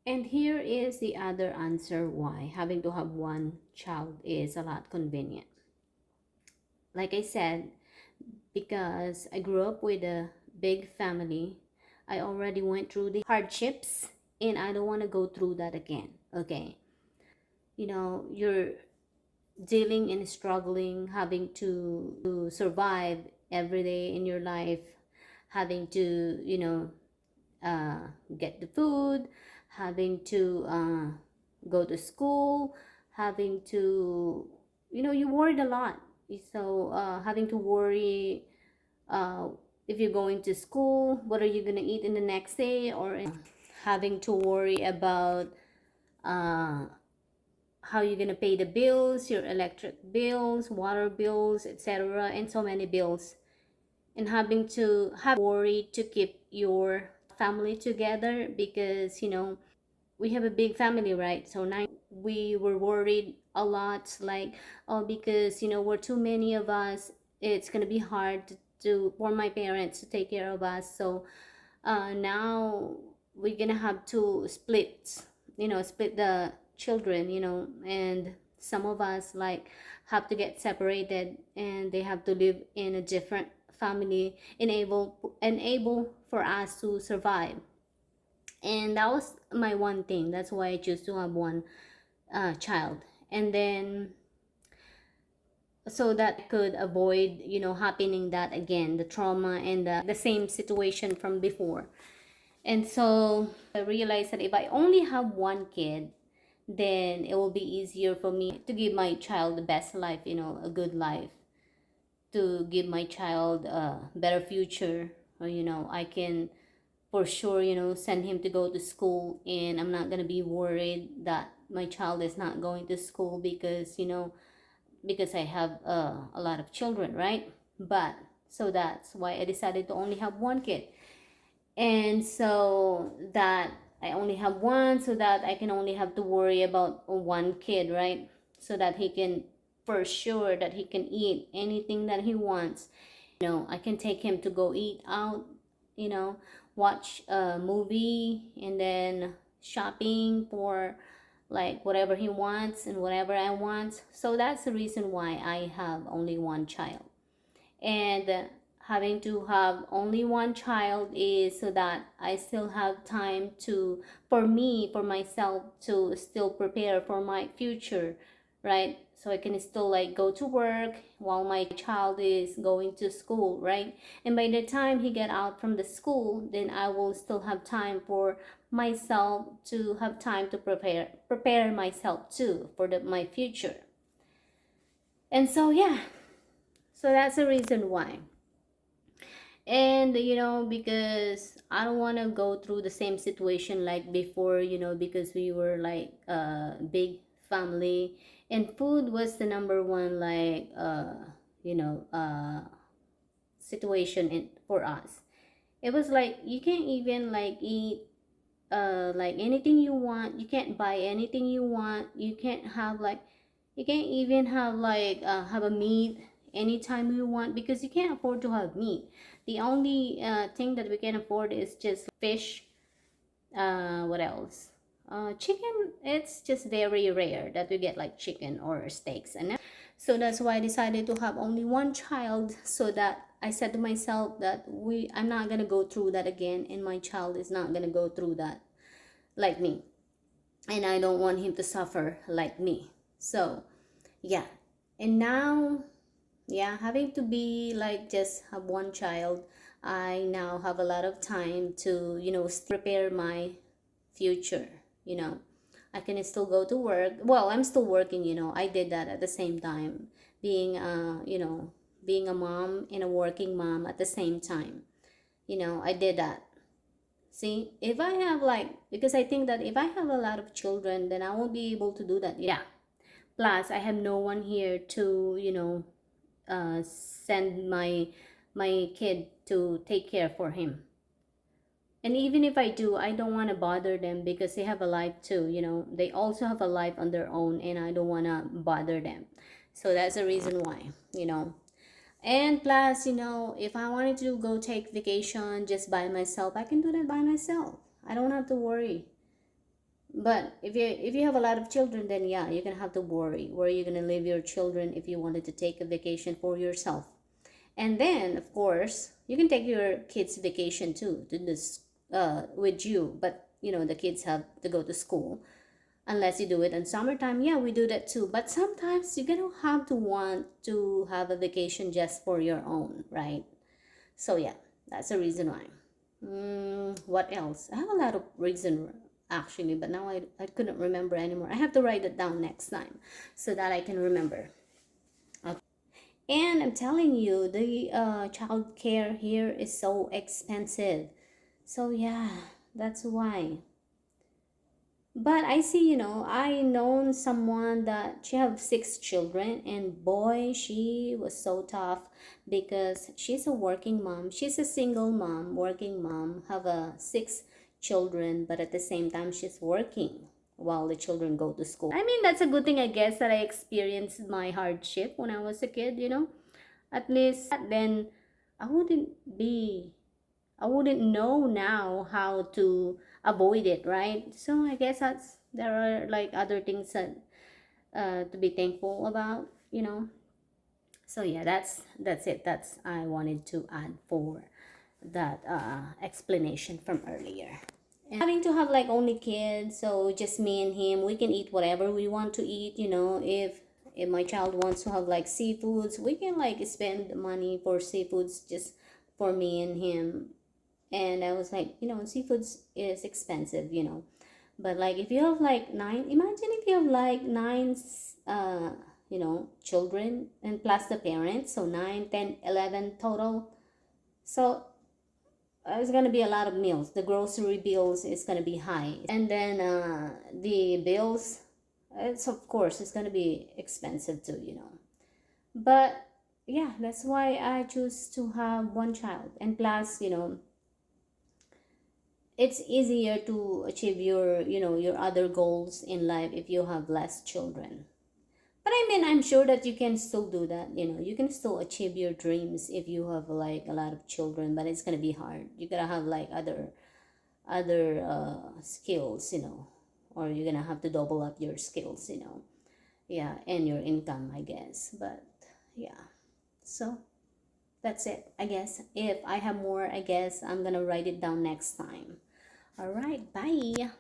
And here is the other answer why having to have one child is a lot convenient. Like I said, because I grew up with a big family, I already went through the hardships and I don't want to go through that again. Okay. You're dealing and struggling, having to survive every day in your life, having to, get the food, having to go to school, having to, you worried a lot. So having to worry uh, if you're going to school, what are you going to eat in the next day, or having to worry about uh, how you're going to pay the bills, your electric bills, water bills, etc., and so many bills, and having to have worry to keep your family together because we have a big family, right? So now we were worried a lot, like, oh, because we're too many of us, it's gonna be hard for my parents to take care of us. So now we're gonna have to split the children, and some of us like have to get separated and they have to live in a different family, enable for us to survive. And that was my one thing. That's why I choose to have one child. And then so that I could avoid happening that again, the trauma and the same situation from before. And so I realized that if I only have one kid, then it will be easier for me to give my child the best life, a good life, to give my child a better future. Or, I can for sure, send him to go to school, and I'm not going to be worried that my child is not going to school because I have a lot of children, right? But so that's why I decided to only have one kid. And so that I only have one, so that I can only have to worry about one kid, right? So that he can, for sure, that he can eat anything that he wants. I can take him to go eat out, you know watch a movie, and then shopping for like whatever he wants and whatever I want. So that's the reason why I have only one child. And having to have only one child is so that I still have time to, for myself, to still prepare for my future, right? So I can still like go to work while my child is going to school, right? And by the time he get out from the school, then I will still have time for myself, to have time to prepare myself too for my future. And so yeah, so that's the reason why. And because I don't want to go through the same situation like before, because we were like a big family, and food was the number one, like you know uh situation for us. It was like you can't even like eat like anything you want. You can't buy anything you want. You can't even have like have a meat anytime you want, because you can't afford to have meat. The only thing that we can afford is just fish. What else? Chicken, it's just very rare that we get like chicken or steaks. And so that's why I decided to have only one child, so that I said to myself that I'm not gonna go through that again, and my child is not gonna go through that like me, and I don't want him to suffer like me. So yeah. And now, yeah, having to be like just have one child, I now have a lot of time to prepare my future. you know I can still go to work. Well, I'm still working. I did that at the same time, being being a mom and a working mom at the same time. I did that. See, if I have like, because I think that if I have a lot of children, then I won't be able to do that. Yeah. Plus, I have no one here to, send my kid to take care for him. And even if I do, I don't want to bother them, because they have a life too. They also have a life on their own, and I don't want to bother them. So that's the reason why. And plus, if I wanted to go take vacation just by myself, I can do that by myself. I don't have to worry. But if you have a lot of children, then yeah, you're gonna have to worry where you're gonna leave your children if you wanted to take a vacation for yourself. And then of course you can take your kids vacation too to this with you, but the kids have to go to school unless you do it in summertime. Yeah, we do that too, but sometimes you're gonna have to want to have a vacation just for your own, right? So yeah, that's the reason why. What else? I have a lot of reason actually, but now I couldn't remember anymore. I have to write it down next time so that I can remember. Okay. And I'm telling you, the child care here is so expensive. So yeah, that's why. But I see, I known someone that she have 6 children, and boy, she was so tough because she's a working mom. She's a single mom, working mom, have a 6 children, but at the same time she's working while the children go to school. I mean, that's a good thing, I guess, that I experienced my hardship when I was a kid. At least then I wouldn't be I wouldn't know now how to avoid it, right? So I guess there are like other things that to be thankful about. So yeah, that's it. That's I wanted to add for that explanation from earlier. And having to have like only kids, so just me and him, we can eat whatever we want to eat. If my child wants to have like seafoods, we can like spend money for seafoods just for me and him. And I was like, seafoods is expensive. But like if you have like nine, imagine if you have like nine, children and plus the parents, so 9, 10, 11 total. So it's gonna be a lot of meals. The grocery bills is gonna be high, and then the bills, it's of course it's gonna be expensive too. But yeah, that's why I choose to have one child, and plus, it's easier to achieve your other goals in life if you have less children. But I mean, I'm sure that you can still do that. You can still achieve your dreams if you have like a lot of children, but it's gonna be hard. You gotta have like other skills, or you're gonna have to double up your skills. Yeah, and your income, I guess. But yeah, so that's it, I guess. If I have more, I guess I'm gonna write it down next time. All right, bye.